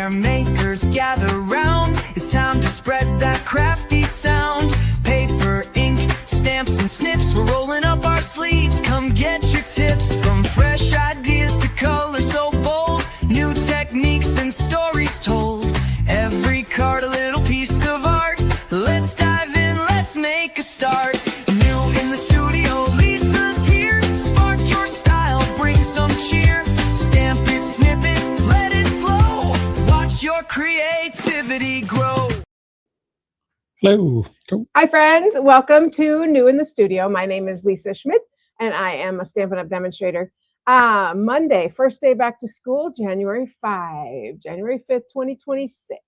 where makers gather round. It's time to spread that crafty sound. Paper, ink, stamps and snips, we're rolling up our sleeves. Come get your tips, from fresh ideas to color so bold. New techniques and stories told. Every card a little piece of art. Let's dive in, let's make a start. New in the studio, Lisa's here. Spark your style, bring some cheer. Stamp it, snip it, let it flow. Watch your creativity grow. Hello. Hi, friends. Welcome to New in the Studio. My name is Lisa Schmidt, and I am a Stampin' Up! Demonstrator. Monday, first day back to school, January 5th, 2026.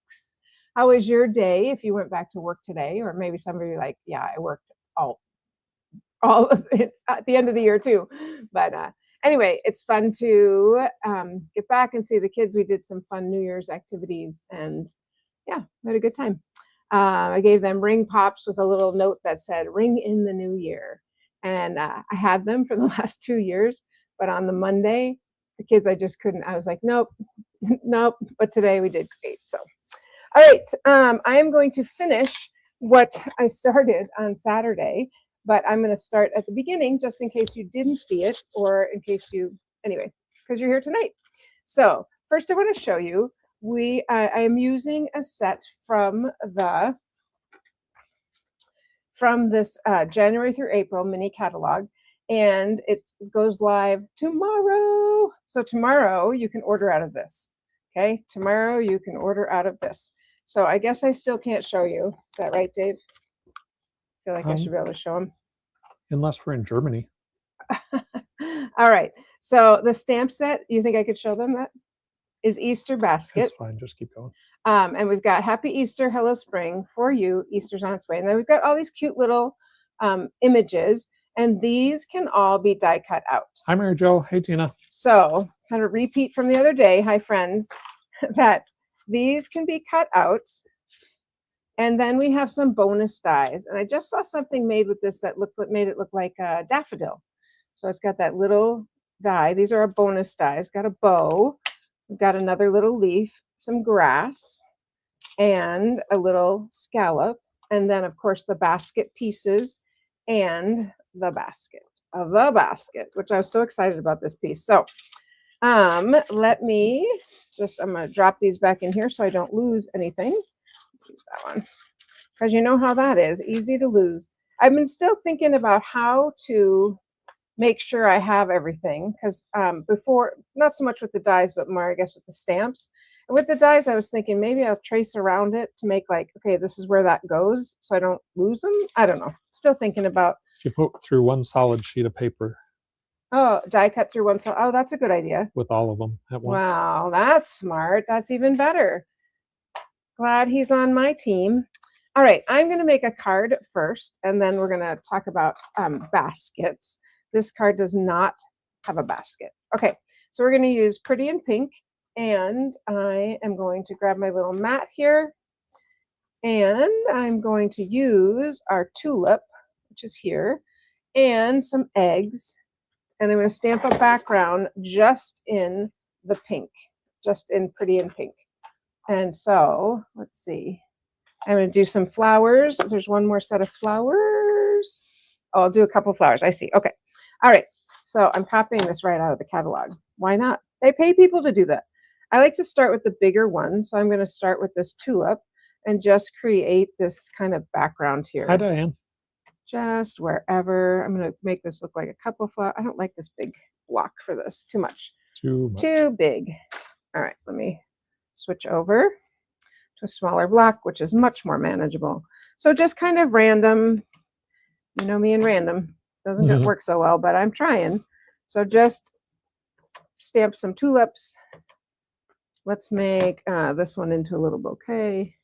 How was your day if you went back to work today? Or maybe some of you are like, yeah, I worked all at the end of the year too. But anyway, it's fun to get back and see the kids. We did some fun New Year's activities, and yeah, we had a good time. I gave them ring pops with a little note that said, ring in the new year. And I had them for the last 2 years, but on the Monday, the kids, I just couldn't. I was like, nope, nope. But today we did great. So, all right, I am going to finish what I started on Saturday, but I'm going to start at the beginning just in case you didn't see it, or in case you, anyway, because you're here tonight. So first I want to show you, I am using a set from this January through April mini catalog, and it goes live tomorrow. So tomorrow you can order out of this. Okay, tomorrow you can order out of this. So I guess I still can't show you. Is that right, Dave? I feel like I should be able to show them. Unless we're in Germany. All right. So the stamp set, you think I could show them that? Is Easter basket. That's fine. Just keep going. And we've got Happy Easter, Hello Spring for you. Easter's on its way. And then we've got all these cute little images, and these can all be die cut out. Hi, Mary Jo. Hey, Tina. So kind of repeat from the other day. Hi, friends. That these can be cut out. And then we have some bonus dies. And I just saw something made with this that made it look like a daffodil. So it's got that little die. These are a bonus die. It's got a bow. We've got another little leaf, some grass, and a little scallop. And then, of course, the basket pieces and the basket of the basket, which I was so excited about this piece. So let me just, I'm going to drop these back in here so I don't lose anything. Use that one, because you know how that is, easy to lose. I've been still thinking about how to make sure I have everything, because before, not so much with the dies, but more, I guess, with the stamps. And with the dies, I was thinking maybe I'll trace around it to make like, okay, this is where that goes, so I don't lose them. I don't know. Still thinking about. If you put through one solid sheet of paper. Oh, die cut through one solid. Oh, that's a good idea. With all of them at once. Wow, that's smart. That's even better. Glad he's on my team. All right, I'm going to make a card first, and then we're going to talk about baskets. This card does not have a basket. Okay, so we're going to use Pretty in Pink, and I am going to grab my little mat here, and I'm going to use our tulip, which is here, and some eggs, and I'm going to stamp a background just in the pink, just in Pretty in Pink. And so, let's see. I'm going to do some flowers. There's one more set of flowers. Oh, I'll do a couple flowers. I see. Okay. All right. So I'm copying this right out of the catalog. Why not? They pay people to do that. I like to start with the bigger one. So I'm going to start with this tulip and just create this kind of background here. Hi, Diane. Just wherever. I'm going to make this look like a couple flowers. I don't like this big block for this. Too much. Too big. All right. Let me switch over to a smaller block, which is much more manageable. So just kind of random, you know me and random, doesn't work so well, but I'm trying. So just stamp some tulips. Let's make this one into a little bouquet.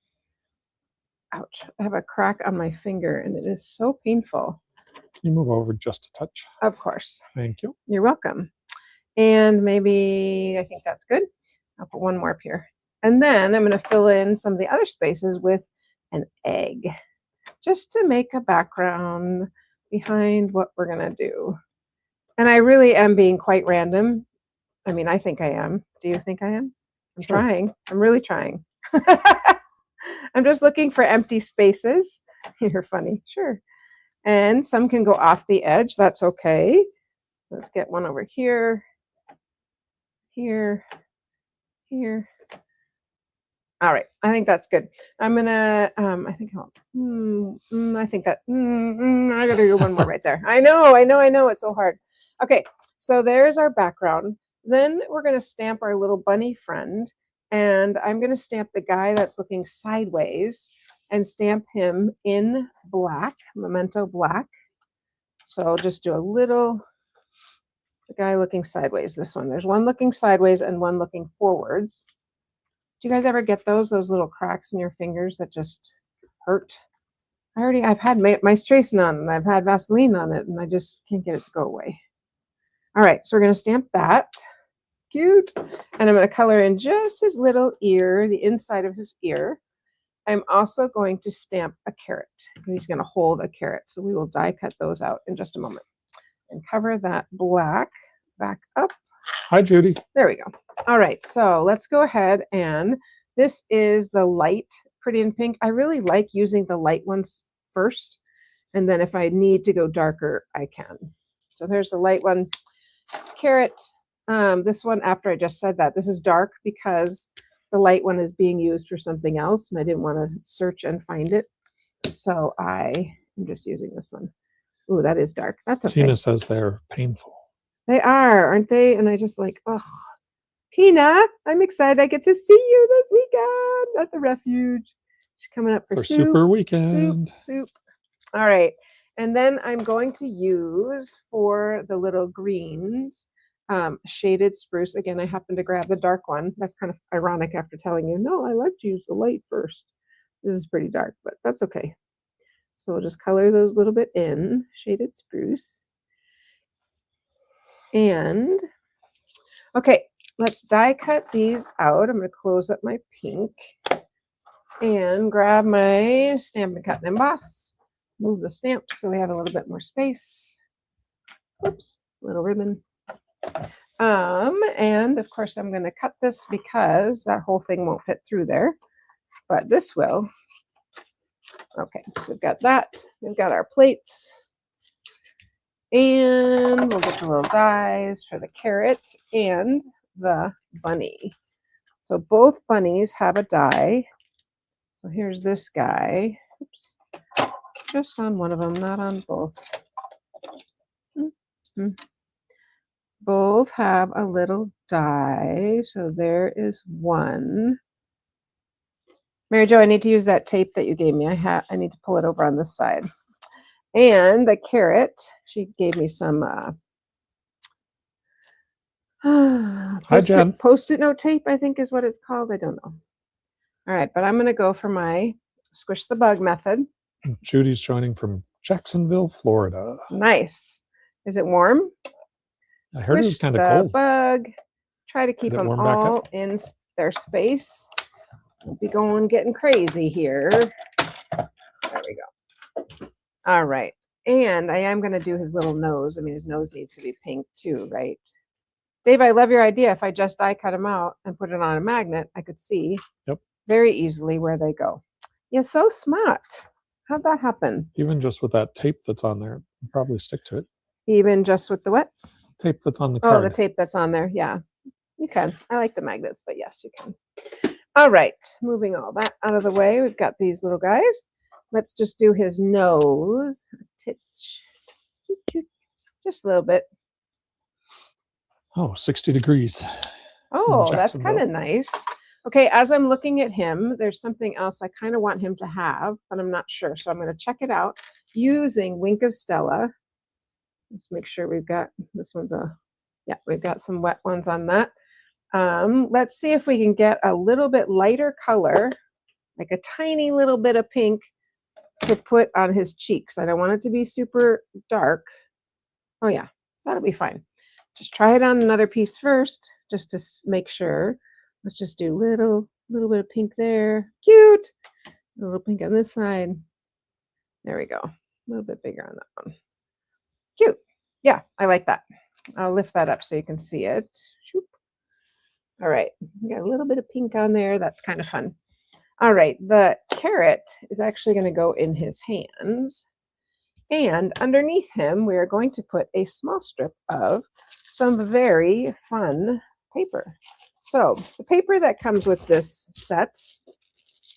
Ouch, I have a crack on my finger and it is so painful. Can you move over just a touch? Of course. Thank you. You're welcome. And maybe, I think that's good. I'll put one more up here. And then I'm going to fill in some of the other spaces with an egg, just to make a background behind what we're going to do. And I really am being quite random. I mean, I think I am. Do you think I am? I'm Sure. trying. I'm really trying. I'm just looking for empty spaces. You're funny. Sure. And some can go off the edge. That's okay. Let's get one over here, here, here. All right. I think that's good. I'm gonna. I think I'll. I think that. I gotta do one more right there. I know. It's so hard. Okay. So there's our background. Then we're gonna stamp our little bunny friend, and I'm gonna stamp the guy that's looking sideways, and stamp him in black, Memento black. So I'll just do a little. The guy looking sideways. This one. There's one looking sideways and one looking forwards. Do you guys ever get those little cracks in your fingers that just hurt? I've had Mice-Tracin on and I've had Vaseline on it and I just can't get it to go away. All right, so we're going to stamp that. Cute. And I'm going to color in just his little ear, the inside of his ear. I'm also going to stamp a carrot. He's going to hold a carrot. So we will die cut those out in just a moment. And cover that black back up. Hi, Judy. There we go. All right, so let's go ahead, and this is the light Pretty in Pink. I really like using the light ones first, and then if I need to go darker, I can. So there's the light one. Carrot. This one, after I just said that, this is dark because the light one is being used for something else, and I didn't want to search and find it. So I'm just using this one. Ooh, that is dark. That's okay. Tina says they're painful. They are, aren't they? And I just like, oh, Tina, I'm excited I get to see you this weekend at the refuge. She's coming up for soup, Super Weekend. Soup. All right. And then I'm going to use for the little greens, shaded spruce. Again, I happen to grab the dark one. That's kind of ironic after telling you, no, I like to use the light first. This is pretty dark, but that's okay. So we'll just color those a little bit in, shaded spruce. And, okay, let's die cut these out. I'm going to close up my pink and grab my Stampin' Cut and Emboss. Move the stamps so we have a little bit more space. Oops, little ribbon. And of course I'm going to cut this because that whole thing won't fit through there, but this will. Okay, so we've got that. We've got our plates. And we'll get the little dies for the carrot and the bunny. So both bunnies have a die. So here's this guy. Oops. Just on one of them, not on both. Both have a little die. So there is one. Mary Jo, I need to use that tape that you gave me. I need to pull it over on this side. And the carrot, she gave me some post-it note tape, I think is what it's called. I don't know. All right, but I'm going to go for my squish the bug method. Judy's joining from Jacksonville, Florida. Nice. Is it warm? I heard it was kind of cold. Bug. Try to keep them all in their space. We'll be getting crazy here. There we go. All right. And I am going to do his little nose. I mean, his nose needs to be pink too, right? Dave, I love your idea. If I just die cut them out and put it on a magnet, I could see very easily where they go. You're so smart. How'd that happen? Even just with that tape that's on there, you probably stick to it. Even just with the what? Tape that's on the card. Oh, the tape that's on there. Yeah, you can. I like the magnets, but yes, you can. All right. Moving all that out of the way. We've got these little guys. Let's just do his nose. Just a little bit. Oh, 60 degrees. Oh, that's kind of nice. Okay, as I'm looking at him, there's something else I kind of want him to have, but I'm not sure. So I'm going to check it out using Wink of Stella. Let's make sure we've got, this one's we've got some wet ones on that. Let's see if we can get a little bit lighter color, like a tiny little bit of pink to put on his cheeks. I don't want it to be super dark. Oh yeah, that'll be fine. Just try it on another piece first, just to make sure. Let's just do little bit of pink there. Cute. A little pink on this side. There we go. A little bit bigger on that one. Cute. Yeah, I like that. I'll lift that up so you can see it. Shoop. All right, we got a little bit of pink on there. That's kind of fun. All right, the carrot is actually going to go in his hands. And underneath him, we are going to put a small strip of some very fun paper. So the paper that comes with this set,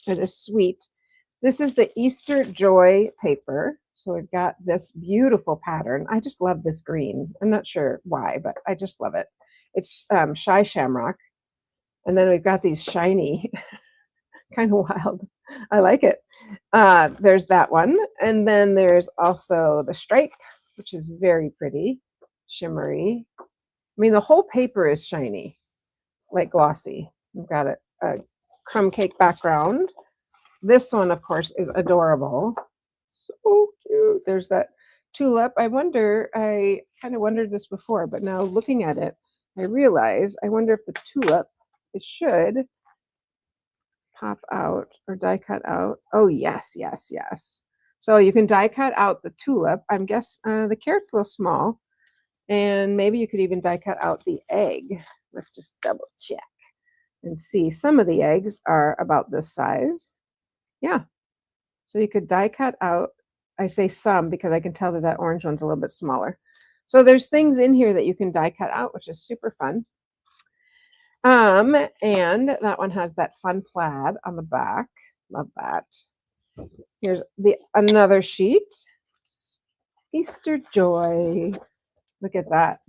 or this suite, this is the Easter Joy paper. So we've got this beautiful pattern. I just love this green. I'm not sure why, but I just love it. It's Shy Shamrock. And then we've got these shiny, kind of wild. I like it. There's that one. And then there's also the stripe, which is very pretty, shimmery. I mean, the whole paper is shiny, like glossy. We've got a crumb cake background. This one, of course, is adorable. So cute. There's that tulip. I kind of wondered this before, but now looking at it, I realize, I wonder if the tulip, it should pop out or die cut out. Oh, yes, yes, yes. So you can die cut out the tulip. I guess the carrot's a little small. And maybe you could even die cut out the egg. Let's just double check and see. Some of the eggs are about this size. Yeah. So you could die cut out. I say some because I can tell that that orange one's a little bit smaller. So there's things in here that you can die cut out, which is super fun. And that one has that fun plaid on the back. Love that. Here's another sheet. Easter Joy. Look at that.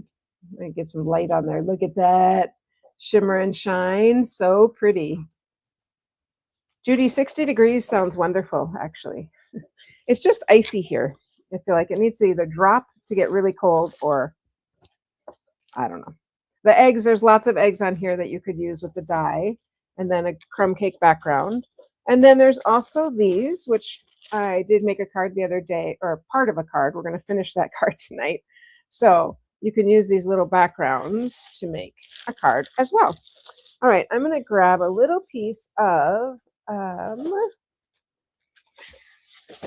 Let me get some light on there. Look at that. Shimmer and shine. So pretty. Judy, 60 degrees sounds wonderful, actually. It's just icy here. I feel like it needs to either drop to get really cold or I don't know. The eggs, there's lots of eggs on here that you could use with the dye, and then a crumb cake background. And then there's also these, which I did make a card the other day, or part of a card. We're going to finish that card tonight. So you can use these little backgrounds to make a card as well. All right, I'm going to grab a little piece of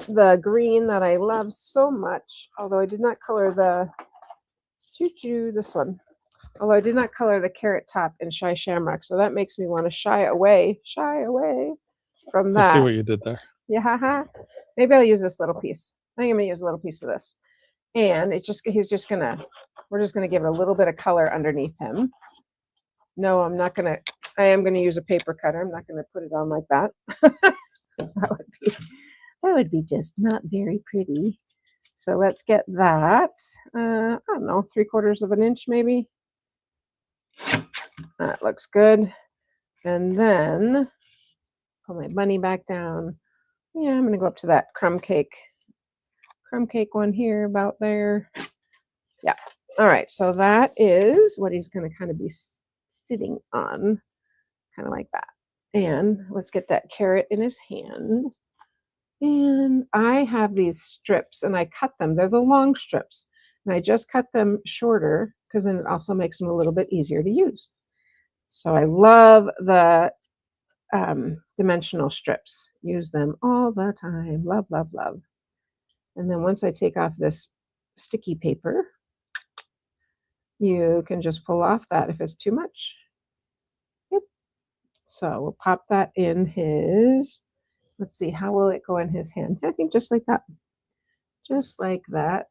the green that I love so much, although I did not color the this one. Although I did not color the carrot top in Shy Shamrock, so that makes me want to shy away from that. I see what you did there. Yeah, maybe I'll use this little piece. I think I'm gonna use a little piece of this, and we're just gonna give it a little bit of color underneath him. No, I am gonna use a paper cutter. I'm not gonna put it on like that. that would be just not very pretty. So let's get that. I don't know, 3/4 of an inch maybe. That looks good. And then pull my bunny back down. Yeah, I'm gonna go up to that crumb cake one here about there. Yeah. All right. So that is what he's gonna kind of be sitting on, kind of like that. And let's get that carrot in his hand. And I have these strips and I cut them. They're the long strips. And I just cut them shorter because then it also makes them a little bit easier to use. So I love the dimensional strips. Use them all the time. Love, love, love. And then once I take off this sticky paper, you can just pull off that if it's too much. Yep. So we'll pop that in his, let's see, how will it go in his hand? I think just like that. Just like that.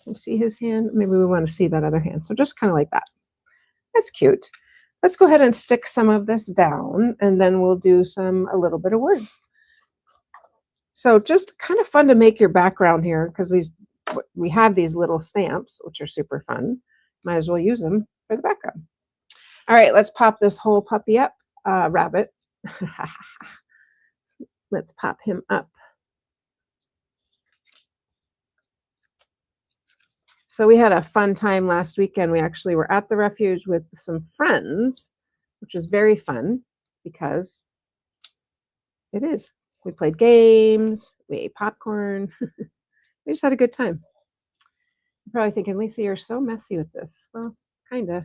You see his hand? Maybe we want to see that other hand. So just kind of like that. That's cute. Let's go ahead and stick some of this down, and then we'll do a little bit of words. So just kind of fun to make your background here because we have these little stamps, which are super fun. Might as well use them for the background. All right, let's pop this whole puppy up. Rabbit. Let's pop him up. So we had a fun time last weekend. We actually were at the refuge with some friends, which was very fun because it is. We played games, we ate popcorn. We just had a good time. You're probably thinking, Lisa, you're so messy with this. Well, kind of.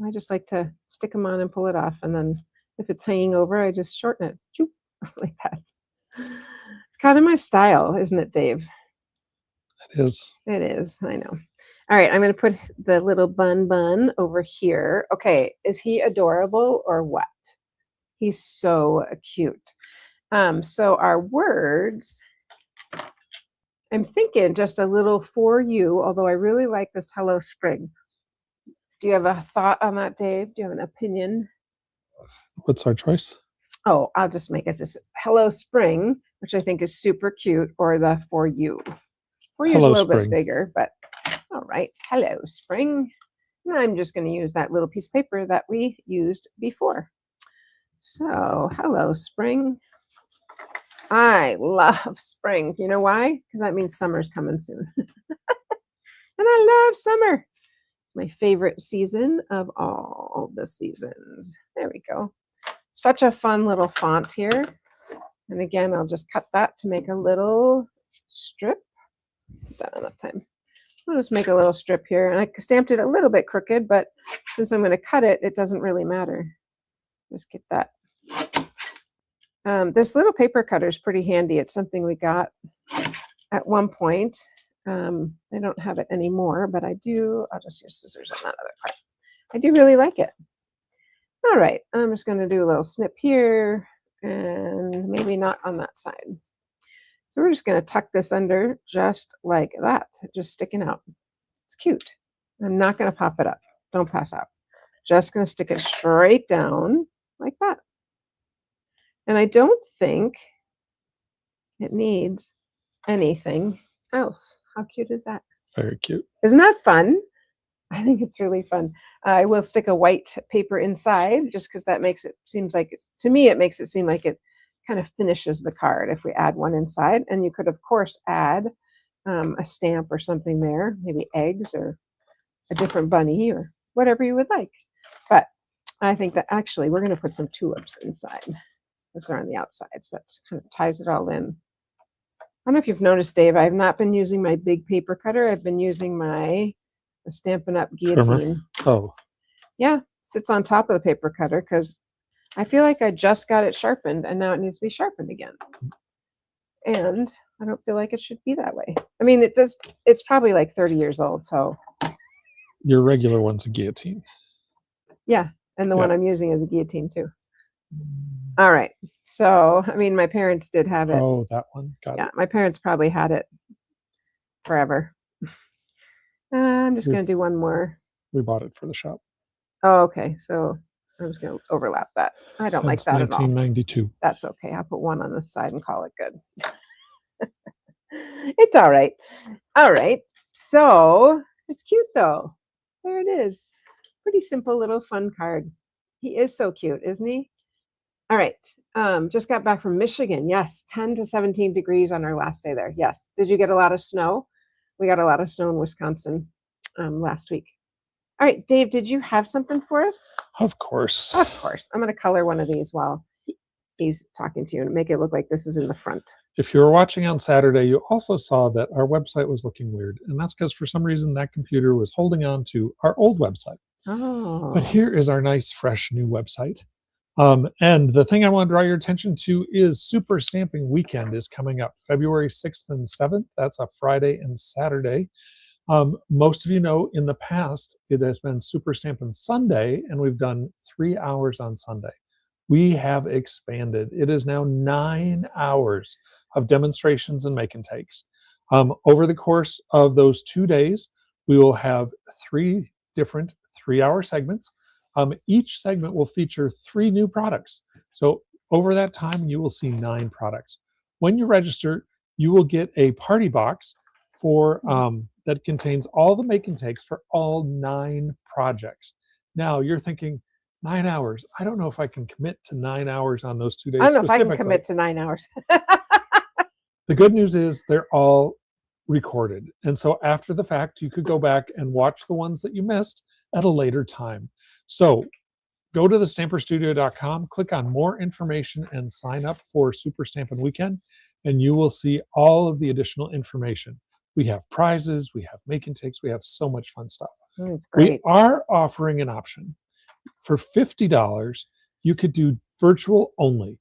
I just like to stick them on and pull it off. And then if it's hanging over, I just shorten it. Choop, like that. It's kind of my style, isn't it, Dave? It is. It is, I know. All right, I'm going to put the little bun over here. Okay, is he adorable or what? He's so cute. So our words, I'm thinking just a little for you, although I really like this Hello Spring. Do you have a thought on that, Dave? Do you have an opinion? What's our choice? Oh, I'll just make it this Hello Spring, which I think is super cute, or the for you. For you is a Hello little bit Spring. bigger, but all right. Hello Spring. And I'm just going to use that little piece of paper that we used before. So, hello Spring. I love spring. You know why? Because that means summer's coming soon. And I love summer. It's my favorite season of all the seasons. There we go. Such a fun little font here. And again, I'll just cut that to make a little strip. Put that on that time. I'll just make a little strip here. And I stamped it a little bit crooked, but since I'm going to cut it, it doesn't really matter. Just get that. This little paper cutter is pretty handy. It's something we got at one point. I don't have it anymore, but I do. I'll just use scissors on that other part. I do really like it. All right, I'm just going to do a little snip here and maybe not on that side. So we're just going to tuck this under just like that, just sticking out. It's cute. I'm not going to pop it up. Don't pass out. Just going to stick it straight down like that. And I don't think it needs anything else. How cute is that? Very cute. Isn't that fun? I think it's really fun. I will stick a white paper inside just because that makes it seems like, to me, it makes it seem like it kind of finishes the card if we add one inside. And you could, of course, add a stamp or something there, maybe eggs or a different bunny or whatever you would like. But I think that actually we're going to put some tulips inside. Those are on the outside, so that kind of ties it all in. I don't know if you've noticed, Dave, I've not been using my big paper cutter. I've been using my Stampin' Up! Guillotine. Trimmer? Oh. Yeah, sits on top of the paper cutter because I feel like I just got it sharpened and now it needs to be sharpened again. And I don't feel like it should be that way. I mean, it does. It's probably like 30 years old, so. Your regular one's a guillotine. Yeah, and the one I'm using is a guillotine too. All right. So, I mean, my parents did have it. Oh, that one. Got it. My parents probably had it forever. I'm just going to do one more. We bought it for the shop. Oh, okay. So I'm just going to overlap that. I don't like that at all. 1992. That's okay. I'll put one on the side and call it good. It's all right. All right. So it's cute though. There it is. Pretty simple little fun card. He is so cute, isn't he? All right. Just got back from Michigan. Yes. 10 to 17 degrees on our last day there. Yes. Did you get a lot of snow? We got a lot of snow in Wisconsin last week. All right, Dave, did you have something for us? Of course. Of course. I'm going to color one of these while he's talking to you and make it look like this is in the front. If you were watching on Saturday, you also saw that our website was looking weird. And that's because for some reason that computer was holding on to our old website. Oh. But here is our nice, fresh new website. And the thing I want to draw your attention to is Super Stamping Weekend is coming up February 6th and 7th. That's a Friday and Saturday. Most of you know in the past, it has been Super Stampin' Sunday, and we've done 3 hours on Sunday. We have expanded. It is now 9 hours of demonstrations and make and takes. Over the course of those 2 days, we will have 3 different 3-hour segments. Each segment will feature 3 new products. So over that time, you will see 9 products. When you register, you will get a party box for that contains all the make and takes for all 9 projects. Now you're thinking 9 hours. I don't know if I can commit to 9 hours on those 2 days. I don't know if I can commit to 9 hours. The good news is they're all recorded. And so after the fact, you could go back and watch the ones that you missed at a later time. So go to thestamperstudio.com, click on more information and sign up for Super Stampin' Weekend, and you will see all of the additional information. We have prizes, we have make and takes, we have so much fun stuff. That's great. We are offering an option. For $50, you could do virtual only.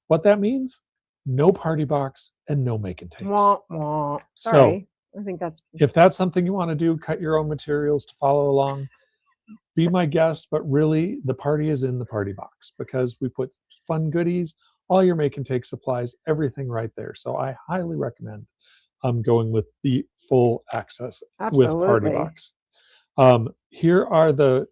What that means? No party box and no make and takes. Wah, wah. Sorry. I think that's If that's something you want to do, cut your own materials to follow along, be my guest. But really, the party is in the party box because we put fun goodies, all your make and take supplies, everything right there. So I highly recommend going with the full access with Party absolutely. Box. Here are the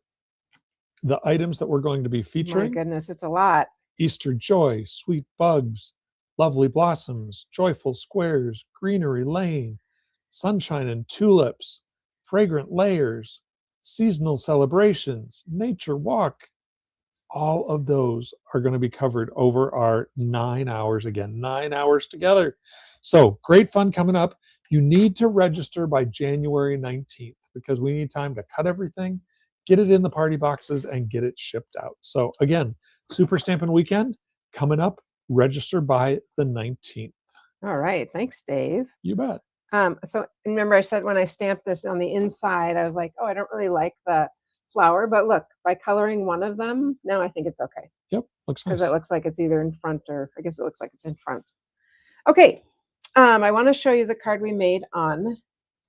items that we're going to be My featuring: goodness, it's a lot. Easter joy, sweet bugs, lovely blossoms, joyful squares, greenery lane, sunshine and tulips, fragrant layers, seasonal celebrations, nature walk. All of those are going to be covered over our 9 hours. Again, 9 hours together. So great fun coming up. You need to register by January 19th because we need time to cut everything, get it in the party boxes, and get it shipped out. So again, Super Stampin' Weekend coming up. Register by the 19th. All right. Thanks, Dave. You bet. So remember I said when I stamped this on the inside, I was like, oh, I don't really like the flower, but look, by coloring one of them, now I think it's okay Yep, looks because nice. it looks like it's either in front or I guess it looks like it's in front. Okay. I want to show you the card we made on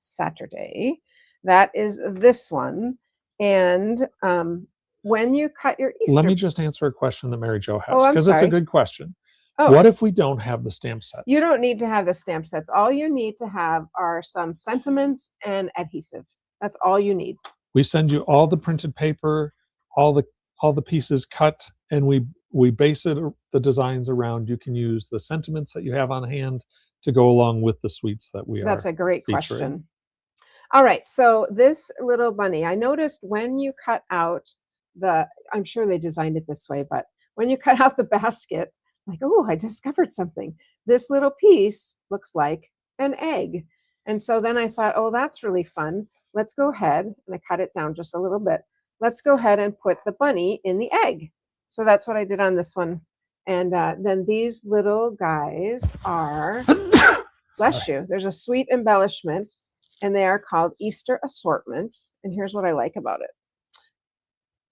Saturday. That is this one. And when you cut your Easter. Let me just answer a question that Mary Jo has Oh, I'm because it's a sorry. good question. Oh, What if we don't have the stamp sets? you don't need to have the stamp sets. All you need to have are some sentiments and adhesive. That's all you need. We send you all the printed paper, all the pieces cut, and we base the designs around. You can use the sentiments that you have on hand to go along with the sweets that we are. That's a great featuring. question. All right, so this little bunny, I noticed when you cut out I'm sure they designed it this way, but when you cut out the basket, like, oh, I discovered something. This little piece looks like an egg. And so then I thought, oh, that's really fun. Let's go ahead, and I cut it down just a little bit. Let's go ahead and put the bunny in the egg. So that's what I did on this one. And then these little guys are, bless you, there's a sweet embellishment, and they are called Easter Assortment. And here's what I like about it.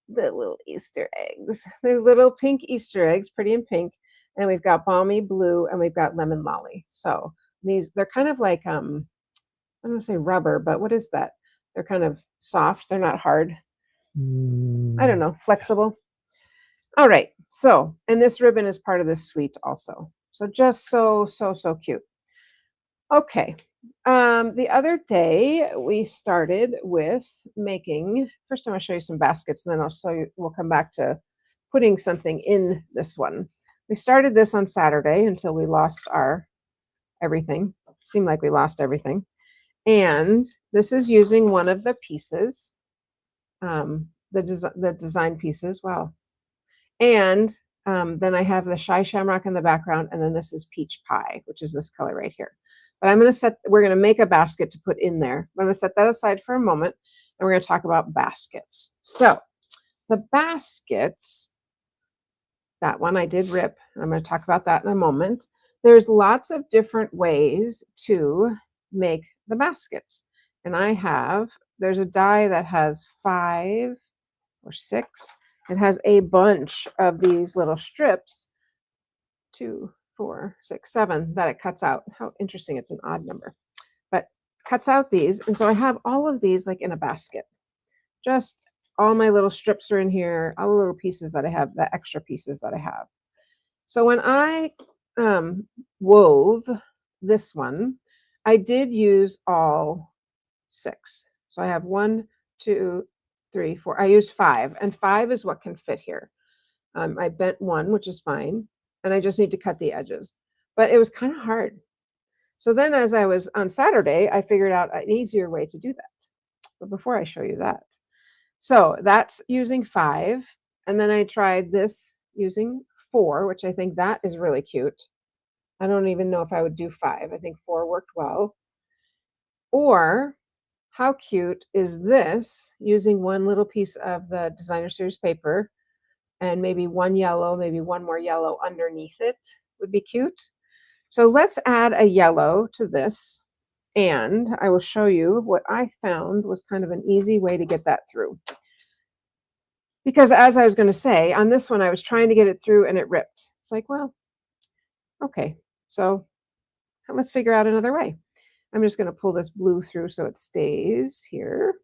The little Easter eggs. There's little pink Easter eggs, pretty in pink. And we've got balmy blue and we've got lemon lolly. So they're kind of like, I don't want to say rubber, but what is that? They're kind of soft. They're not hard. I don't know, flexible. All right. So, and this ribbon is part of this suite also. So just so cute. Okay. The other day we started with making, first I'm going to show you some baskets, and then we'll come back to putting something in this one. We started this on Saturday until we lost our everything. Seemed like we lost everything. And this is using one of the pieces, the design pieces. Wow. And then I have the Shy Shamrock in the background, and then this is Peach Pie, which is this color right here. But we're going to make a basket to put in there. I'm going to set that aside for a moment, and we're going to talk about baskets. So the baskets, that one I did rip. I'm going to talk about that in a moment. There's lots of different ways to make the baskets. And there's a die that has 5 or 6. It has a bunch of these little strips, 2, 4, 6, 7, that it cuts out. How interesting, it's an odd number. But cuts out these. And so I have all of these like in a basket. Just all my little strips are in here, all the little pieces that I have, the extra pieces that I have. So when I wove this one, I did use all 6. So I have 1, 2, 3, 4. I used 5, and 5 is what can fit here. I bent 1, which is fine, and I just need to cut the edges. But it was kind of hard. So then as I was on Saturday, I figured out an easier way to do that. But before I show you that. So that's using 5, and then I tried this using 4, which I think that is really cute. I don't even know if I would do 5. I think 4 worked well. Or how cute is this using one little piece of the Designer Series paper and maybe one yellow, maybe one more yellow underneath it would be cute. So let's add a yellow to this, and I will show you what I found was kind of an easy way to get that through. Because as I was going to say, on this one, I was trying to get it through and it ripped. It's like, well, okay, so let's figure out another way. I'm just going to pull this blue through so it stays here.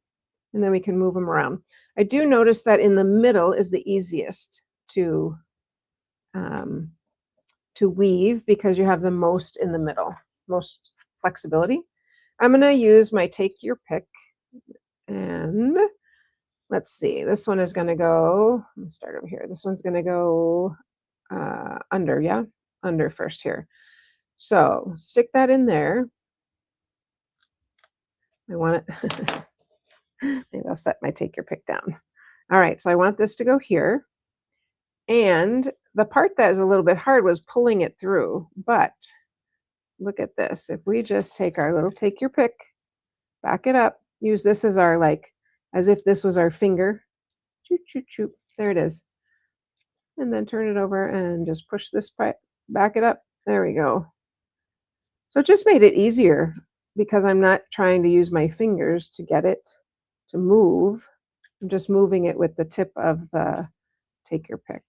And then we can move them around. I do notice that in the middle is the easiest to weave because you have the most in the middle, most flexibility. I'm going to use my take your pick. And let's see, this one is going to go, let me start over here. This one's going to go under, yeah, under first here. So stick that in there. I want it, maybe I'll set my take your pick down. All right, so I want this to go here. And the part that is a little bit hard was pulling it through, but look at this. If we just take our little take your pick, back it up, use this as our, like, as if this was our finger. Choop, choop, choop. There it is. And then turn it over and just push this part, back it up. There we go. So it just made it easier because I'm not trying to use my fingers to get it to move. I'm just moving it with the tip of the take your pick.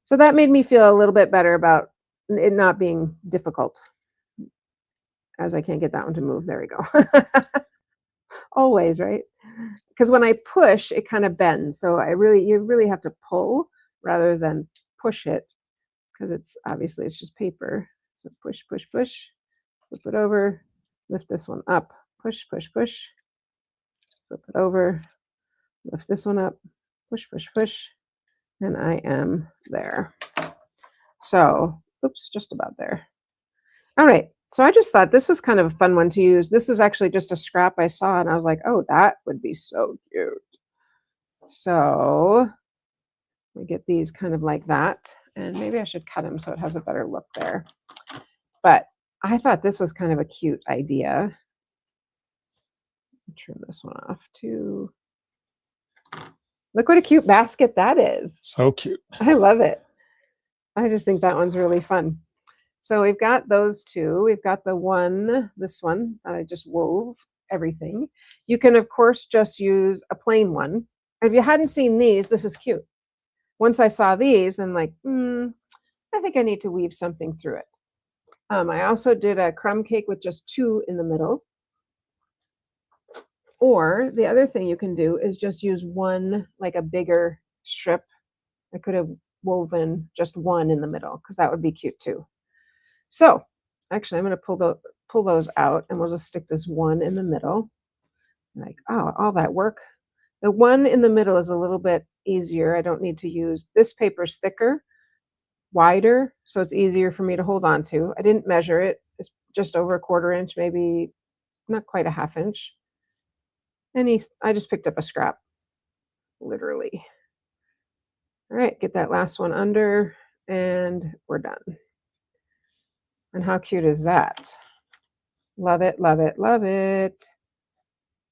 So that made me feel a little bit better about it not being difficult. As I can't get that one to move. There we go. Always, right? Because when I push, it kind of bends. So you really have to pull rather than push it, because it's obviously it's just paper. So push, push, push, flip it over, lift this one up, push, push, push, flip it over, lift this one up, push, push, push, and I am there. So, oops, just about there. All right. So I just thought this was kind of a fun one to use. This was actually just a scrap I saw, and I was like, oh, that would be so cute. So we get these kind of like that, and maybe I should cut them so it has a better look there. But I thought this was kind of a cute idea. Trim this one off too. Look what a cute basket that is. So cute. I love it. I just think that one's really fun. So we've got those two. We've got this one that I just wove everything. You can, of course, just use a plain one. If you hadn't seen these, this is cute. Once I saw these, then like, I think I need to weave something through it. I also did a crumb cake with just 2 in the middle. Or the other thing you can do is just use one, like a bigger strip. I could have woven just 1 in the middle because that would be cute too. So actually, I'm going to pull those out, and we'll just stick this 1 in the middle. Like, oh, all that work. The 1 in the middle is a little bit easier. I don't need to use, this paper's thicker, wider, so it's easier for me to hold on to. I didn't measure it. It's just over a 1/4 inch, maybe not quite a 1/2 inch. And I just picked up a scrap, literally. All right, get that last one under, and we're done. And how cute is that? Love it, love it, love it.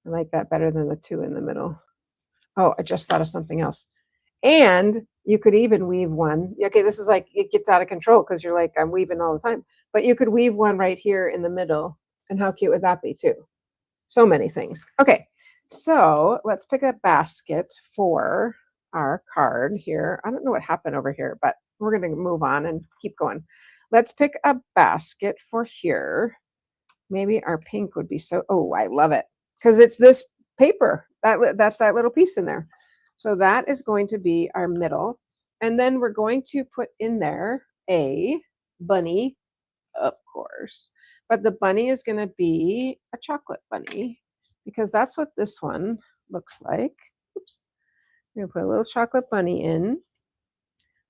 I like that better than the 2 in the middle. Oh, I just thought of something else. And you could even weave one. Okay, this is like, it gets out of control because you're like, I'm weaving all the time. But you could weave one right here in the middle. And how cute would that be too? So many things. Okay, so let's pick a basket for our card here. I don't know what happened over here, but we're going to move on and keep going. Let's pick a basket for here. Maybe our pink would be so, oh, I love it. Because it's this paper. That's that little piece in there. So that is going to be our middle. And then we're going to put in there a bunny, of course. But the bunny is going to be a chocolate bunny because that's what this one looks like. Oops. I'm going to put a little chocolate bunny in.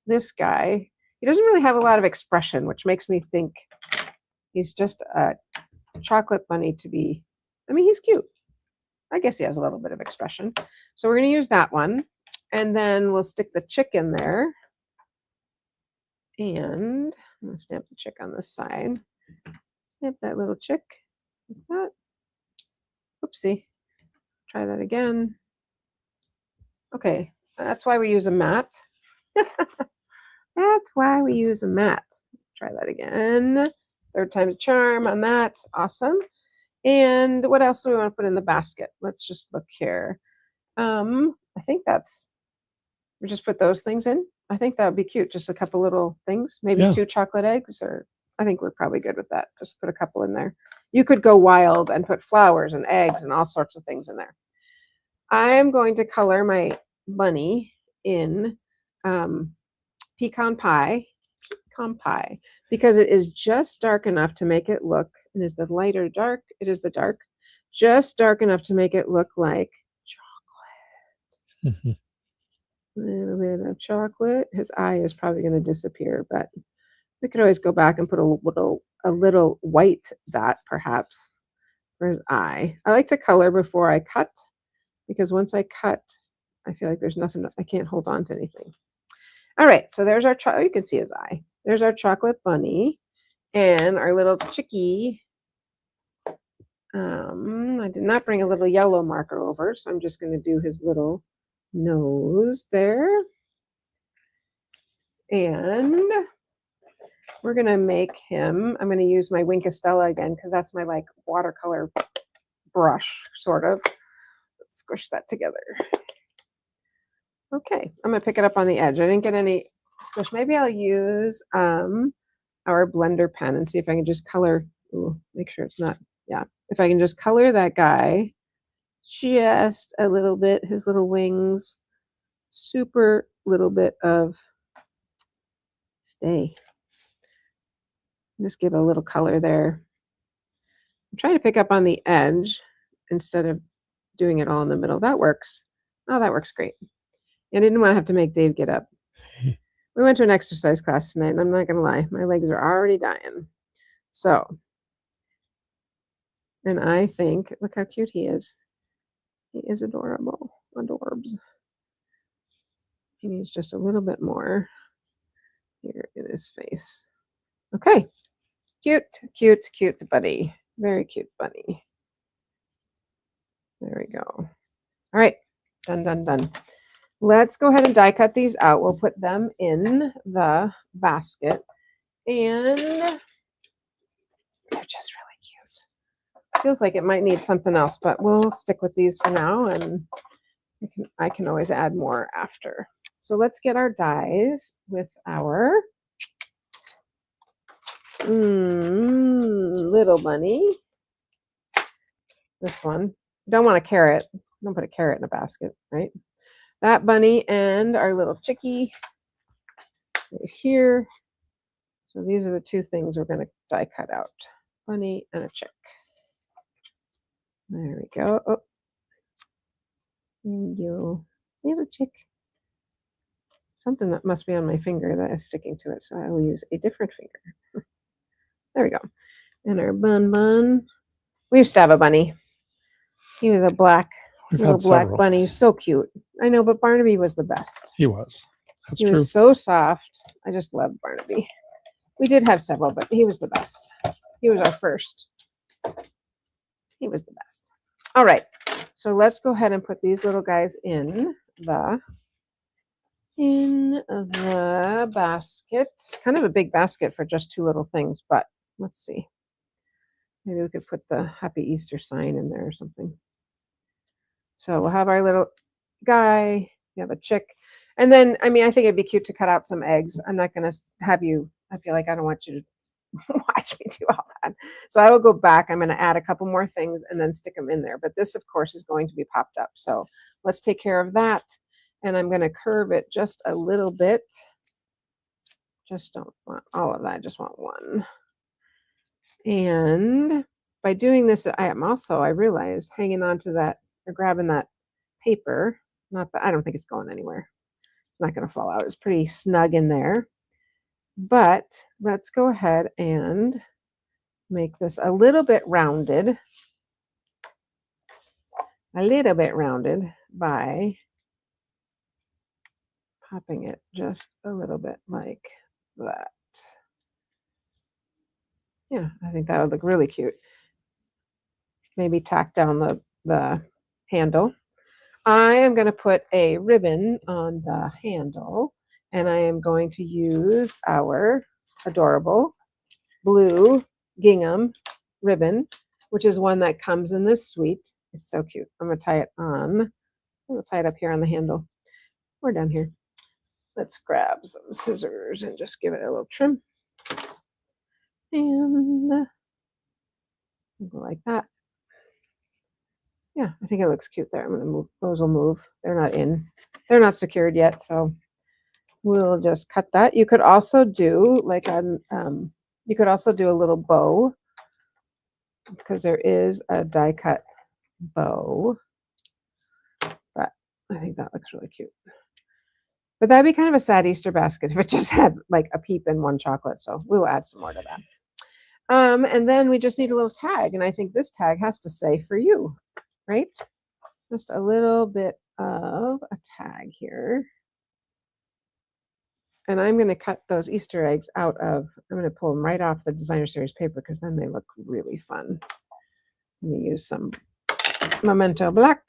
This guy, he doesn't really have a lot of expression, which makes me think he's just a chocolate bunny to be, I mean, he's cute. I guess he has a little bit of expression. So we're going to use that one. And then we'll stick the chick in there. And I'm going to stamp the chick on this side. Stamp that little chick like that. Oopsie. Try that again. Okay. That's why we use a mat. That's why we use a mat. Try that again. 3rd time's a charm on that. Awesome. And what else do we want to put in the basket? Let's just look here. I think we just put those things in. I think that would be cute. Just a couple little things, maybe 2 chocolate eggs, or I think we're probably good with that. Just put a couple in there. You could go wild and put flowers and eggs and all sorts of things in there. I am going to color my bunny in pecan pie because it is just dark enough to make it look, and is the lighter dark? It is the dark, just dark enough to make it look like chocolate. Mhm. A little bit of chocolate. His eye is probably going to disappear, but we could always go back and put a little white dot perhaps for his eye. I like to color before I cut because once I cut, I feel like there's nothing, I can't hold on to anything. All right, so there's our, you can see his eye. There's our chocolate bunny and our little chickie. I did not bring a little yellow marker over, so I'm just going to do his little nose there. And we're going to make him, I'm going to use my Wink of Stella again because that's my like watercolor brush, sort of. Let's squish that together. Okay, I'm going to pick it up on the edge. I didn't get any squish. Maybe I'll use our blender pen and see if I can just color. Ooh, make sure it's not, yeah. If I can just color that guy just a little bit, his little wings, super little bit of stay. Just give it a little color there. I'm trying to pick up on the edge instead of doing it all in the middle. That works. Oh, that works great. I didn't want to have to make Dave get up. We went to an exercise class tonight, and I'm not going to lie, my legs are already dying. So, and I think, look how cute he is. He is adorable. Adorbs. He needs just a little bit more here in his face. Okay. Cute, cute, cute bunny. Very cute bunny. There we go. All right. Done, done, done. Let's go ahead and die cut these out. We'll put them in the basket. And they're just really cute. Feels like it might need something else, but we'll stick with these for now, and I can always add more after. So let's get our dies with our little bunny. This one. Don't want a carrot. Don't put a carrot in a basket, right? That bunny and our little chickie right here. So these are the two things we're going to die cut out. Bunny and a chick. There we go. Oh. There you go. Little chick. Something that must be on my finger that is sticking to it, so I will use a different finger. There we go. And our bun. We used to have a bunny. He was a little black bunny. So cute. I know, but Barnaby was the best. He was. That's he true. Was so soft. I just loved Barnaby. We did have several, but he was the best. He was our first. He was the best. All right. So let's go ahead and put these little guys in the basket. Kind of a big basket for just two little things, but let's see. Maybe we could put the Happy Easter sign in there or something. So we'll have our little guy. We have a chick. And then, I mean, I think it'd be cute to cut out some eggs. I'm not going to have you, I feel like I don't want you to watch me do all that. So I will go back. I'm going to add a couple more things and then stick them in there. But this, of course, is going to be popped up. So let's take care of that. And I'm going to curve it just a little bit. Just don't want all of that. I just want one. And by doing this, I realized hanging on to that or grabbing that paper, I don't think it's going anywhere. It's not going to fall out. It's pretty snug in there. But let's go ahead and make this a little bit rounded. By popping it just a little bit like that. Yeah, I think that would look really cute. Maybe tack down the handle. I am going to put a ribbon on the handle, and I am going to use our adorable blue gingham ribbon, which is one that comes in this suite. It's so cute. I'm going to tie it on. I'm going to tie it up here on the handle. We're done here. Let's grab some scissors and just give it a little trim. And Go like that. Yeah, I think it looks cute there. I'm gonna move, those will move. They're not in, they're not secured yet, so we'll just cut that. You could also do like you could also do a little bow because there is a die cut bow, but I think that looks really cute. But that'd be kind of a sad Easter basket if it just had like a peep and one chocolate. So we will add some more to that. And then we just need a little tag, and I think this tag has to say "for you," right? Just a little bit of a tag here. And I'm going to cut those Easter eggs out of, I'm going to pull them right off the Designer Series paper because then they look really fun. I'm going to use some Memento Black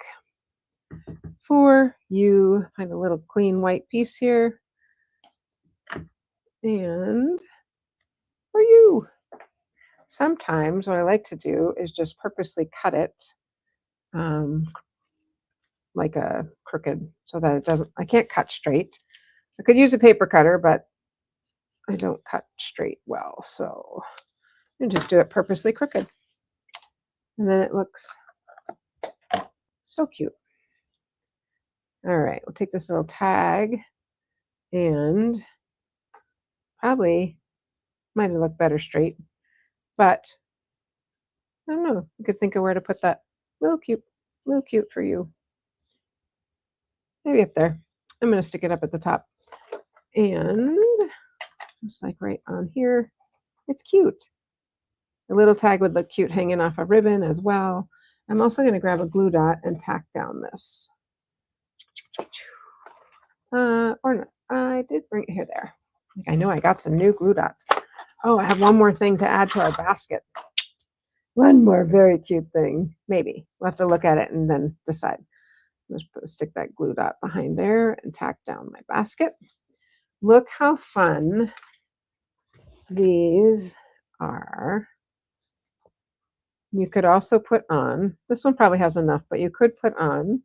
for you. Find a little clean white piece here. And for you. Sometimes what I like to do is just purposely cut it like a crooked so that it doesn't, I can't cut straight. I could use a paper cutter, but I don't cut straight well. So you just do it purposely crooked. And then it looks so cute. All right, we'll take this little tag and probably might have looked better straight, but I don't know. You could think of where to put that. Little cute for you. Maybe up there. I'm going to stick it up at the top. And just like right on here, it's cute. The little tag would look cute hanging off a ribbon as well. I'm also going to grab a glue dot and tack down this. Or not. I did bring it here there. I know I got some new glue dots. Oh, I have one more thing to add to our basket. One more very cute thing. Maybe. We'll have to look at it and then decide. Let's stick that glue dot behind there and tack down my basket. Look how fun these are. You could also put on, this one probably has enough, but you could put on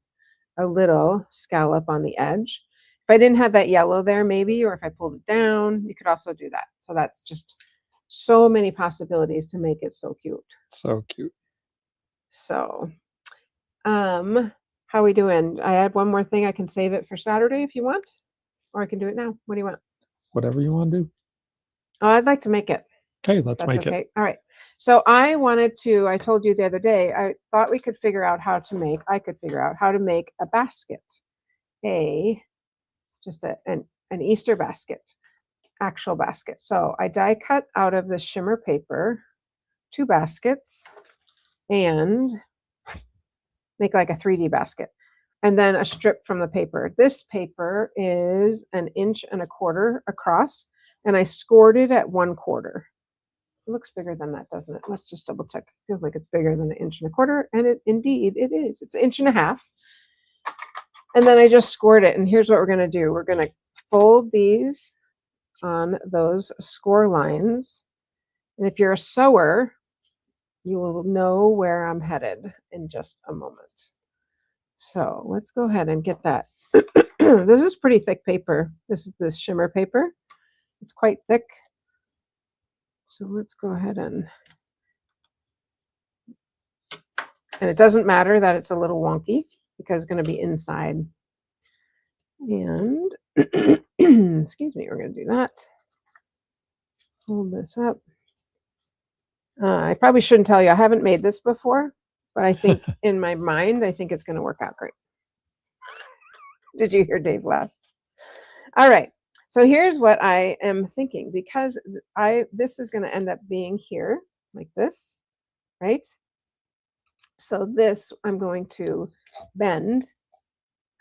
a little scallop on the edge. If I didn't have that yellow there maybe, or if I pulled it down, you could also do that. So that's just so many possibilities to make it so cute. So cute. So, how we doing? I add one more thing. I can save it for Saturday if you want, or I can do it now. What do you want? Whatever you want to do. Oh, I'd like to make it. Okay, let's That's make okay. it. All right. So I wanted to, I told you the other day, I thought we could figure out how to make, I could figure out how to make a basket, just an Easter basket, actual basket. So I die cut out of the shimmer paper 2 baskets and make like a 3D basket. And then a strip from the paper. This paper is 1.25 inches across, and I scored it at 1/4. It looks bigger than that, doesn't it? Let's just double check. Feels like it's bigger than 1.25 inches, and it indeed it is. It's 1.5 inches. And then I just scored it, and here's what we're going to do. We're going to fold these on those score lines. And if you're a sewer, you will know where I'm headed in just a moment. So let's go ahead and get that. This is pretty thick paper. This is this shimmer paper. It's quite thick. So let's go ahead and it doesn't matter that it's a little wonky because it's going to be inside. And excuse me, we're going to do that. Hold this up. I probably shouldn't tell you, I haven't made this before, but I think in my mind, I think it's going to work out great. Did you hear Dave laugh? All right. So here's what I am thinking, because this is going to end up being here like this, right? So this I'm going to bend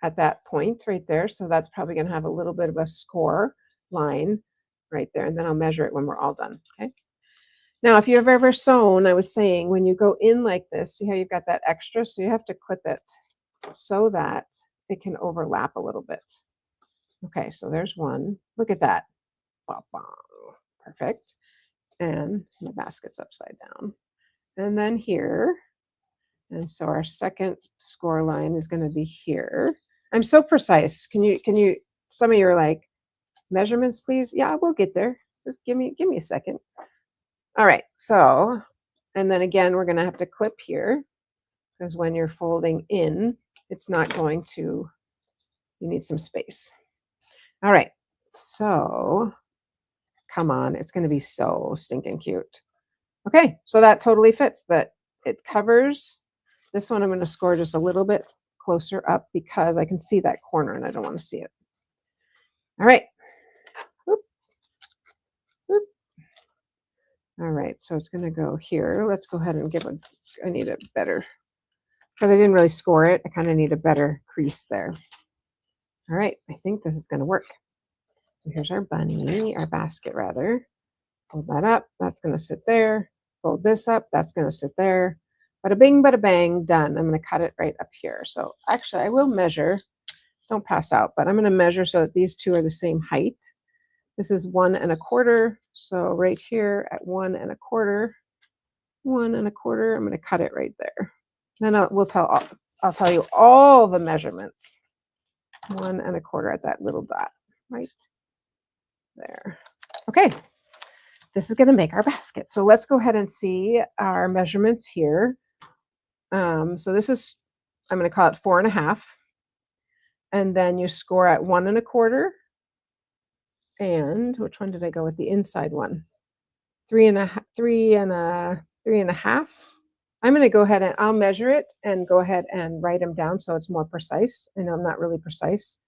at that point right there. So that's probably going to have a little bit of a score line right there. And then I'll measure it when we're all done. Okay. Now, if you've ever sewn, I was saying when you go in like this, see how you've got that extra? So you have to clip it so that it can overlap a little bit. Okay, so there's one. Look at that. Perfect. And the basket's upside down. And then here. And so our second score line is going to be here. I'm so precise. Can you, some of you are like, measurements, please? Yeah, we'll get there. Just give me a second. All right, so And then again, we're going to have to clip here because when you're folding in, it's not going to, you need some space. All right. So come on, it's going to be so stinking cute. Okay, so that totally fits. That it covers. This one I'm going to score just a little bit closer up because I can see that corner and I don't want to see it. All right. Oop. Oop. All right, so it's going to go here. Let's go ahead and I need a better, because I didn't really score it. I kind of need a better crease there. All right, I think this is going to work. So here's our bunny, our basket rather. Fold that up. That's going to sit there. Fold this up. That's going to sit there. Bada bing, bada bang, done. I'm going to cut it right up here. So actually, I will measure. Don't pass out, but I'm going to measure so that these two are the same height. This is 1 1/4. So right here at 1 1/4, 1 1/4, I'm going to cut it right there. Then I'll tell you all the measurements. 1 1/4 at that little dot right there. Okay. This is going to make our basket. So let's go ahead and see our measurements here. So this is, I'm going to call it 4 1/2. And then you score at 1 1/4. And which one did I go with? The inside one. 3 1/2. I'm going to go ahead and I'll measure it and go ahead and write them down so it's more precise. I know I'm not really precise,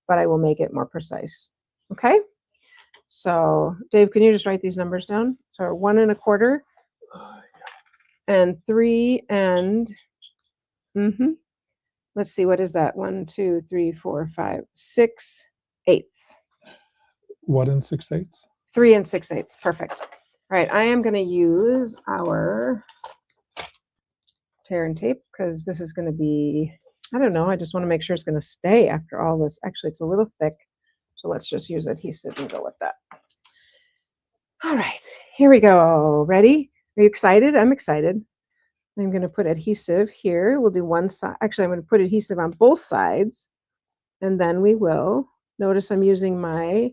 but I will make it more precise. Okay. So Dave, can you just write these numbers down? So 1 1/4 and 3 and let's see, what is that? 1, 2, 3, 4, 5, 6 eighths. What in 6/8? 3 6/8. Perfect. All right, I am going to use our tear and tape because this is going to be, I don't know, I just want to make sure it's going to stay after all this. Actually, it's a little thick, so let's just use adhesive and go with that. All right, here we go. Ready? Are you excited? I'm excited. I'm going to put adhesive here. We'll do one side. Actually, I'm going to put adhesive on both sides, and then we will. Notice I'm using my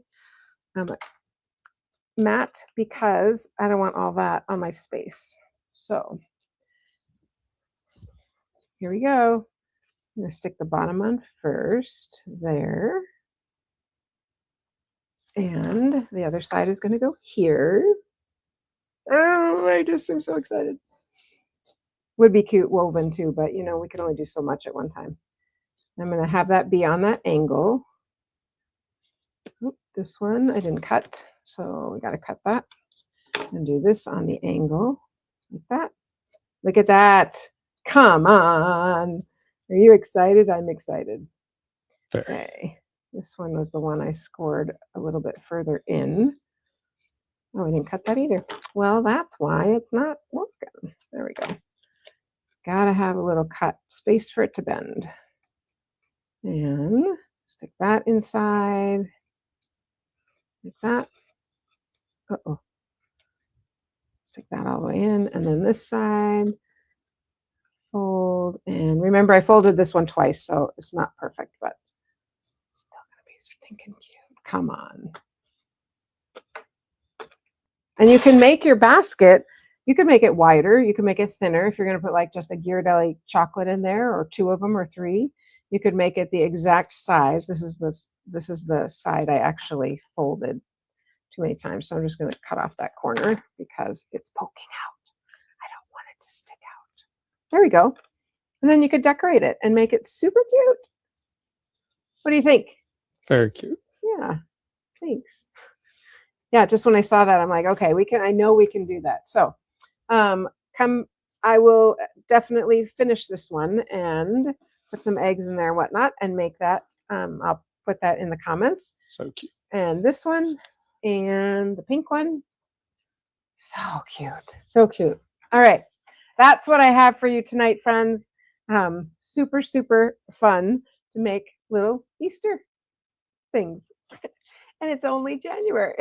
mat because I don't want all that on my space. So here we go. I'm going to stick the bottom on first there. And the other side is going to go here. Oh, I just am so excited. Would be cute woven too, but you know, we can only do so much at one time. I'm going to have that be on that angle. Oop, this one I didn't cut, so we got to cut that and do this on the angle like that. Look at that. Come on. Are you excited? I'm excited. Okay. This one was the one I scored a little bit further in. Oh, I didn't cut that either. Well, that's why it's not working. There we go. Gotta have a little cut space for it to bend. And stick that inside. Like that. Uh-oh. Stick that all the way in. And then this side. Fold. And remember, I folded this one twice, so it's not perfect, but still gonna be stinking cute. Come on. And you can make your basket, you can make it wider, you can make it thinner if you're going to put like just a Ghirardelli chocolate in there, or 2 of them or 3. You could make it the exact size. This is the side I actually folded too many times, so I'm just going to cut off that corner because it's poking out. I don't want it to stick out. There we go. And then you could decorate it and make it super cute. What do you think? Very cute. Yeah, thanks. Yeah, just when I saw that, I'm like, okay, I know we can do that. So I will definitely finish this one and put some eggs in there and whatnot and make that. I'll put that in the comments. So cute. And this one and the pink one. So cute. So cute. All right. That's what I have for you tonight, friends. Super, super fun to make little Easter things. And it's only January.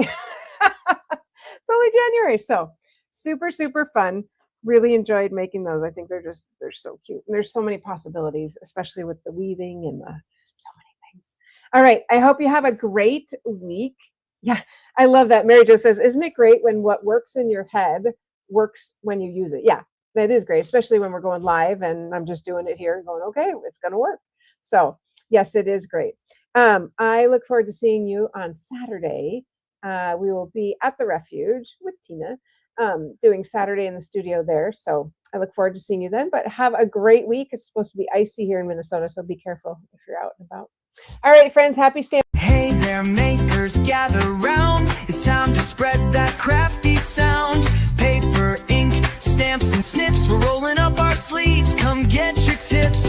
It's only January. So super, super fun. Really enjoyed making those. I think they're so cute. And there's so many possibilities, especially with the weaving and so many things. All right. I hope you have a great week. Yeah, I love that. Mary Jo says, isn't it great when what works in your head works when you use it. Yeah, that is great, especially when we're going live and I'm just doing it here and going, okay, it's going to work. So yes, it is great. I look forward to seeing you on Saturday. We will be at the Refuge with Tina, doing Saturday in the studio there. So I look forward to seeing you then, but have a great week. It's supposed to be icy here in Minnesota, so be careful if you're out and about. All right, friends, happy stamping. Hey there, makers, gather round. It's time to spread that crafty sound. Paper, ink, stamps, and snips. We're rolling up our sleeves. Come get your tips